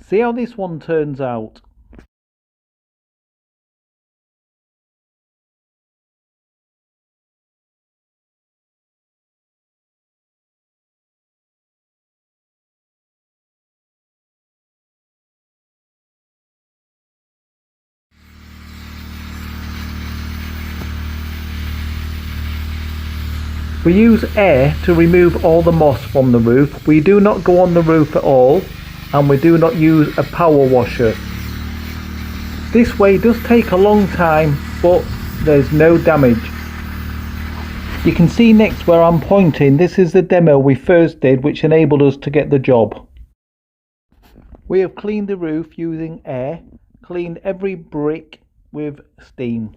See how this one turns out. We use air to remove all the moss from the roof. We do not go on the roof at all, and we do not use a power washer. This way does take a long time, but there's no damage. You can see next where I'm pointing, this is the demo we first did, which enabled us to get the job. We have cleaned the roof using air, cleaned every brick with steam.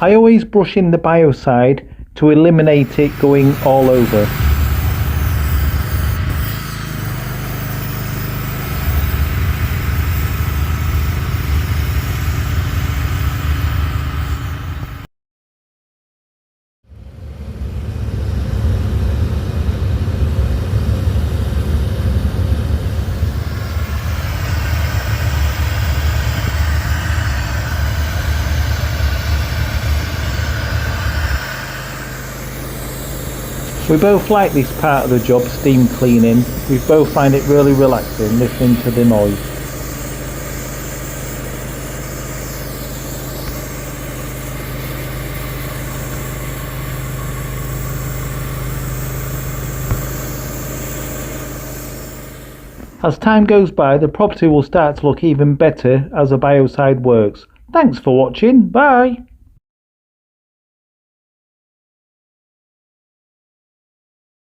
I always brush in the biocide to eliminate it going all over. We both like this part of the job, steam cleaning. We both find it really relaxing listening to the noise. As time goes by, the property will start to look even better as the biocide works. Thanks for watching. Bye!